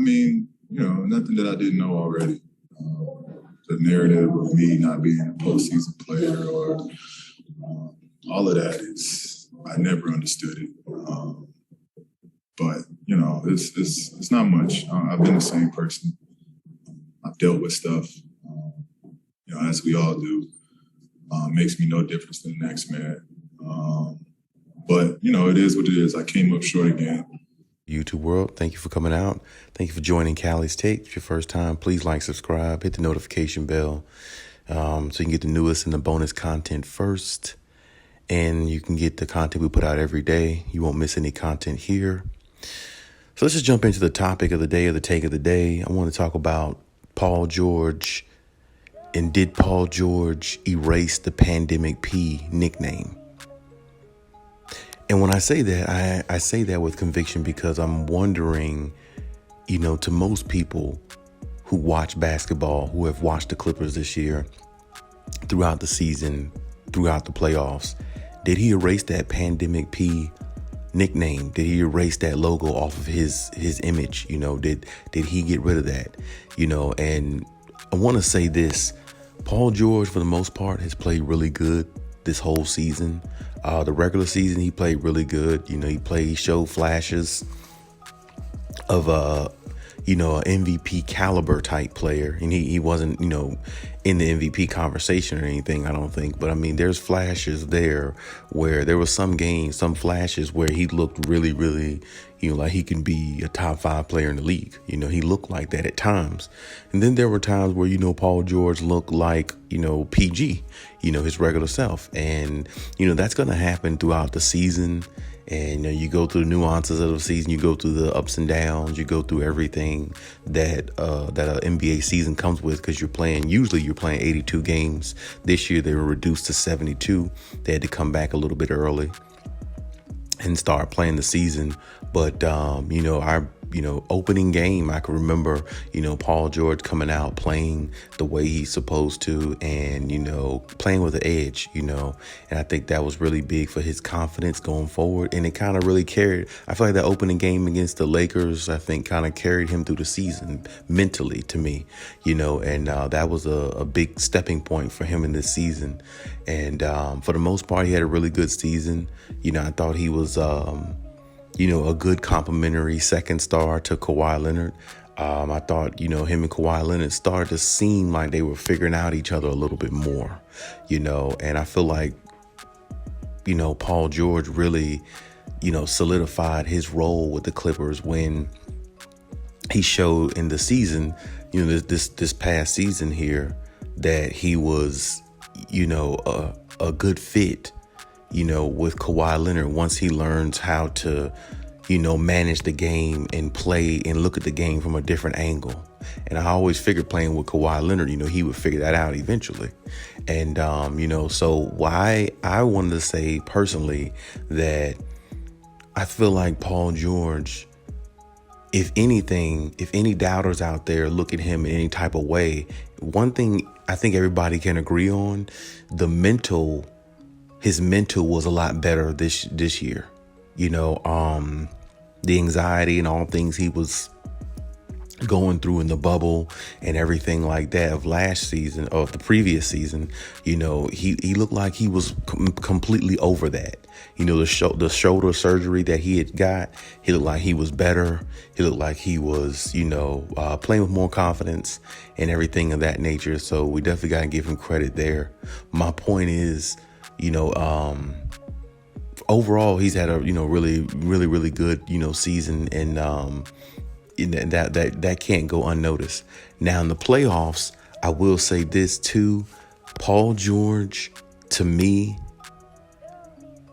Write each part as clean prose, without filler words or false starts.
mean, nothing that I didn't know already. The narrative of me not being a postseason player or all of that I never understood it. But it's not much. I've been the same person. I've dealt with stuff, as we all do. Makes me no difference than the next man. But it is what it is. I came up short again. YouTube world, thank you for coming out. Thank you for joining Khaliis Take. If it's your first time, please like, subscribe, hit the notification bell so you can get the newest and the bonus content first. And you can get the content we put out every day. You won't miss any content here. So let's just jump into the topic of the day, or the take of the day. I want to talk about Paul George. And did Paul George erase the Pandemic P nickname? And when I say that, I say that with conviction because I'm wondering, to most people who watch basketball, who have watched the Clippers this year, throughout the season, throughout the playoffs, did he erase that Pandemic P nickname? Did he erase that logo off of his image? Did he get rid of that? And I want to say this. Paul George, for the most part, has played really good this whole season. The regular season, he played really good. He showed flashes of an MVP caliber type player. And he wasn't, in the MVP conversation or anything, I don't think. But I mean, there's flashes there where there was some games, some flashes where he looked really, really, like he can be a top 5 player in the league. He looked like that at times. And then there were times where, Paul George looked like, PG, his regular self. And, that's going to happen throughout the season. And you go through the nuances of the season, you go through the ups and downs, you go through everything that an NBA season comes with, because usually you're playing 82 games. This year they were reduced to 72. They had to come back a little bit early and start playing the season. But our opening game, I can remember, Paul George coming out playing the way he's supposed to, and, playing with the edge, and I think that was really big for his confidence going forward. And it kind of really carried, I feel like that opening game against the Lakers, I think kind of carried him through the season mentally to me, and that was a big stepping point for him in this season. And for the most part, he had a really good season. I thought he was, a good complimentary second star to Kawhi Leonard. I thought, him and Kawhi Leonard started to seem like they were figuring out each other a little bit more, and I feel like, Paul George really, solidified his role with the Clippers when he showed in the season, this past season here, that he was, a good fit, with Kawhi Leonard once he learns how to, manage the game and play and look at the game from a different angle. And I always figured playing with Kawhi Leonard, he would figure that out eventually. And, so why I wanted to say personally that I feel like Paul George, if anything, if any doubters out there look at him in any type of way, one thing I think everybody can agree on, his mental was a lot better this year. The anxiety and all things he was going through in the bubble and everything like that of last season, of the previous season, he looked like he was completely over that. The shoulder surgery that he had got, he looked like he was better. He looked like he was, playing with more confidence and everything of that nature. So we definitely got to give him credit there. My point is, overall, he's had a, really, really, really good, season, and that can't go unnoticed. Now in the playoffs, I will say this too, Paul George, to me,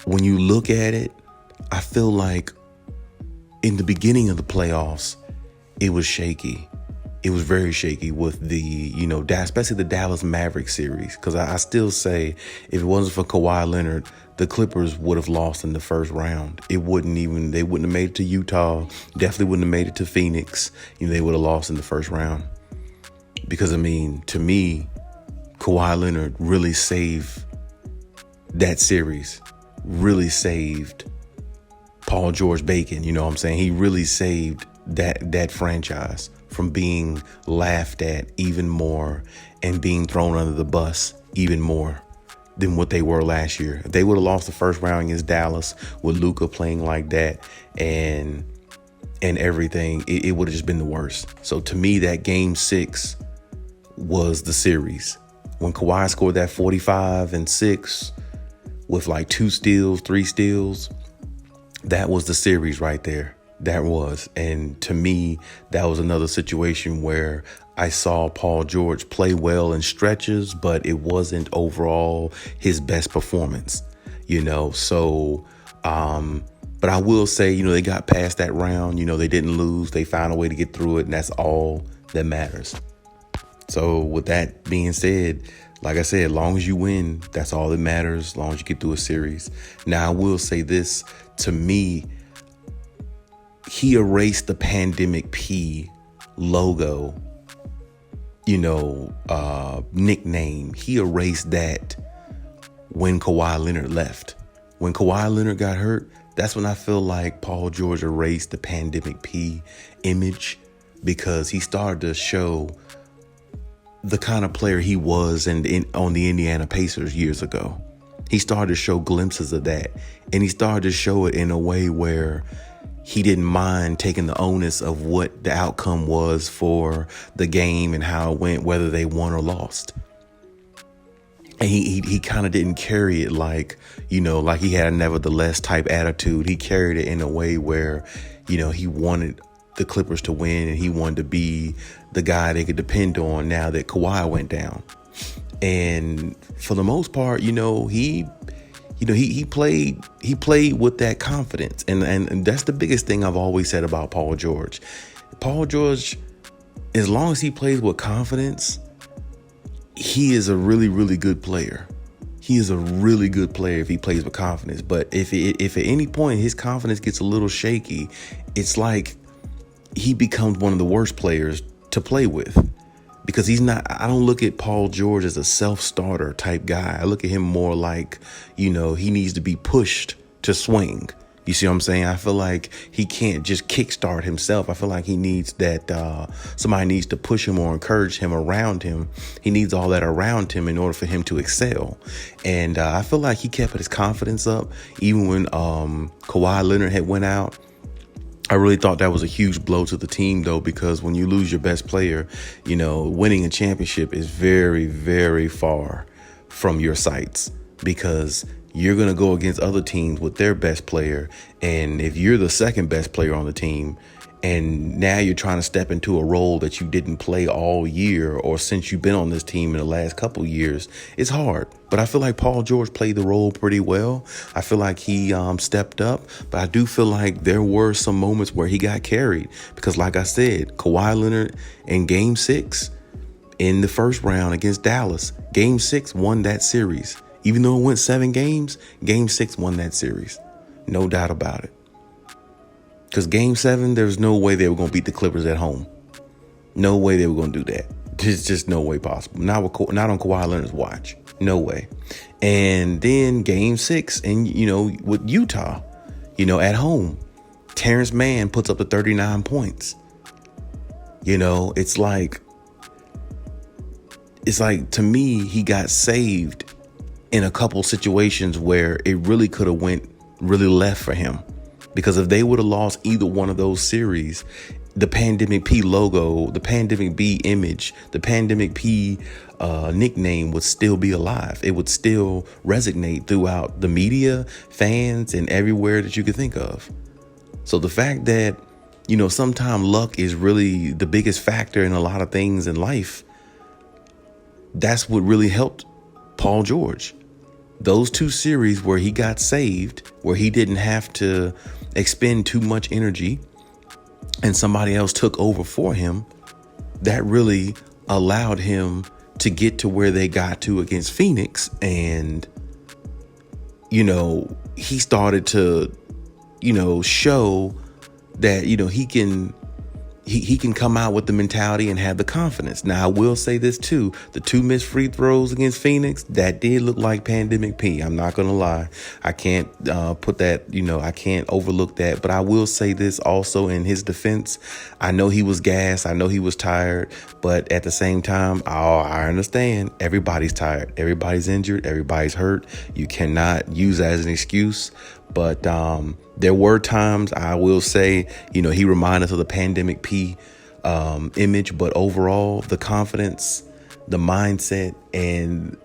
when you look at it, I feel like in the beginning of the playoffs, it was shaky. It was very shaky with the, especially the Dallas Mavericks series. Because I still say, if it wasn't for Kawhi Leonard, the Clippers would have lost in the first round. They wouldn't have made it to Utah. Definitely wouldn't have made it to Phoenix. They would have lost in the first round. Because, to me, Kawhi Leonard really saved that series. Really saved Paul George Bacon. He really saved that franchise from being laughed at even more and being thrown under the bus even more than what they were last year. If they would have lost the first round against Dallas with Luka playing like that and everything, it would have just been the worst. So to me, that game 6 was the series. When Kawhi scored that 45 and 6 with like 2 steals, 3 steals, that was the series right there. That was. And to me, that was another situation where I saw Paul George play well in stretches, but it wasn't overall his best performance, So, but I will say, they got past that round. They didn't lose. They found a way to get through it, and that's all that matters. So with that being said, like I said, as long as you win, that's all that matters, as long as you get through a series. Now, I will say this, to me, he erased the Pandemic P logo, nickname. He erased that when Kawhi Leonard left. When Kawhi Leonard got hurt, that's when I feel like Paul George erased the Pandemic P image, because he started to show the kind of player he was on the Indiana Pacers years ago. He started to show glimpses of that, and he started to show it in a way where he didn't mind taking the onus of what the outcome was for the game and how it went, whether they won or lost. And he kind of didn't carry it like he had a nevertheless type attitude. He carried it in a way where, he wanted the Clippers to win, and he wanted to be the guy they could depend on now that Kawhi went down. And for the most part, he played with that confidence. And that's the biggest thing I've always said about Paul George. Paul George, as long as he plays with confidence, he is a really, really good player. He is a really good player if he plays with confidence. But if at any point his confidence gets a little shaky, it's like he becomes one of the worst players to play with, because I don't look at Paul George as a self-starter type guy. I look at him more like, he needs to be pushed to swing. You see what I'm saying? I feel like he can't just kickstart himself. I feel like he needs that somebody needs to push him or encourage him around him. He needs all that around him in order for him to excel. And I feel like he kept his confidence up even when Kawhi Leonard had went out. I really thought that was a huge blow to the team, though, because when you lose your best player, winning a championship is very, very far from your sights, because you're going to go against other teams with their best player. And if you're the second best player on the team, and now you're trying to step into a role that you didn't play all year or since you've been on this team in the last couple years, it's hard. But I feel like Paul George played the role pretty well. I feel like he stepped up, but I do feel like there were some moments where he got carried, because like I said, Kawhi Leonard in game 6 in the first round against Dallas, game 6 won that series. Even though it went 7 games, game 6 won that series. No doubt about it. Because game 7, there's no way they were going to beat the Clippers at home. No way they were going to do that. There's just no way possible. Not on Kawhi Leonard's watch. No way. And then game 6, and with Utah, at home, Terrence Mann puts up the 39 points. It's like to me, he got saved in a couple situations where it really could have went really left for him. Because if they would have lost either one of those series, the Pandemic P logo, the Pandemic B image, the Pandemic P nickname would still be alive. It would still resonate throughout the media, fans, and everywhere that you could think of. So the fact that, sometimes luck is really the biggest factor in a lot of things in life, that's what really helped Paul George. Those 2 series where he got saved, where he didn't have to expend too much energy and somebody else took over for him, that really allowed him to get to where they got to against Phoenix. And, he started to, show that, he can he can come out with the mentality and have the confidence. Now, I will say this too. The 2 missed free throws against Phoenix, that did look like pandemic P. I'm not going to lie. I can't put that, I can't overlook that. But I will say this also in his defense. I know he was gassed. I know he was tired. But at the same time, I understand everybody's tired. Everybody's injured. Everybody's hurt. You cannot use that as an excuse. But there were times, I will say, he reminded us of the pandemic P image. But overall, the confidence, the mindset, and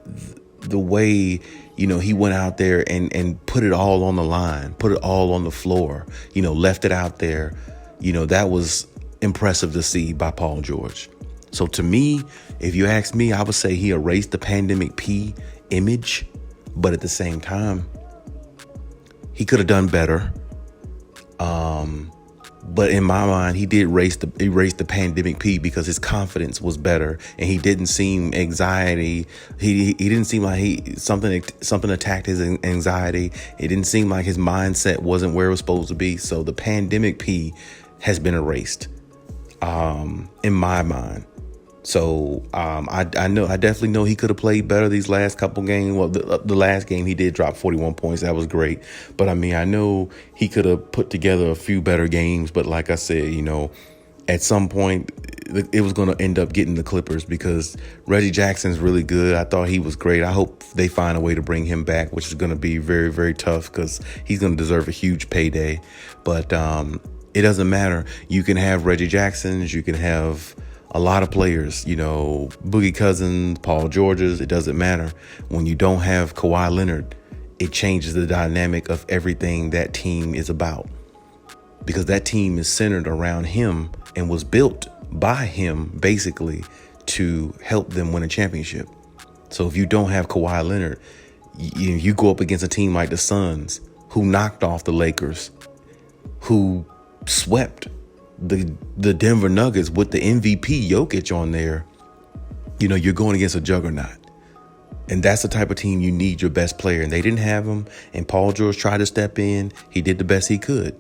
the way, he went out there and put it all on the line, put it all on the floor, left it out there. That was impressive to see by Paul George. So to me, if you ask me, I would say he erased the pandemic P image. But at the same time, he could have done better. But in my mind, he did erase the pandemic P because his confidence was better, and he didn't seem anxiety. He didn't seem like something attacked his anxiety. It didn't seem like his mindset wasn't where it was supposed to be. So the pandemic P has been erased, in my mind. So I definitely know he could have played better these last couple games. Well, the last game he did drop 41 points. That was great. But I know he could have put together a few better games. But like I said, at some point it was going to end up getting the Clippers because Reggie Jackson's really good. I thought he was great. I hope they find a way to bring him back, which is going to be very, very tough because he's going to deserve a huge payday. But it doesn't matter. You can have Reggie Jacksons. You can have a lot of players, Boogie Cousins, Paul Georges, it doesn't matter. When you don't have Kawhi Leonard, it changes the dynamic of everything that team is about. Because that team is centered around him and was built by him basically to help them win a championship. So if you don't have Kawhi Leonard, you go up against a team like the Suns, who knocked off the Lakers, who swept the Denver Nuggets with the MVP Jokic on there. You're going against a juggernaut. And that's the type of team you need your best player. And they didn't have him. And Paul George tried to step in. He did the best he could.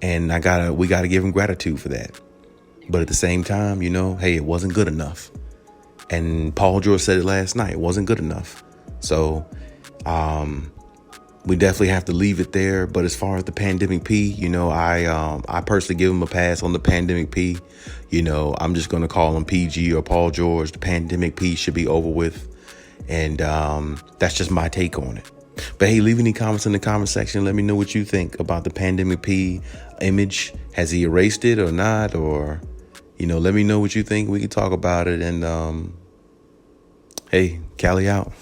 And we gotta give him gratitude for that. But at the same time, hey, it wasn't good enough. And Paul George said it last night. It wasn't good enough. So we definitely have to leave it there. But as far as the pandemic P, I personally give him a pass on the pandemic P. I'm just going to call him PG or Paul George. The pandemic P should be over with. And that's just my take on it. But hey, leave any comments in the comment section. Let me know what you think about the pandemic P image. Has he erased it or not? Or, let me know what you think. We can talk about it. And hey, Cali out.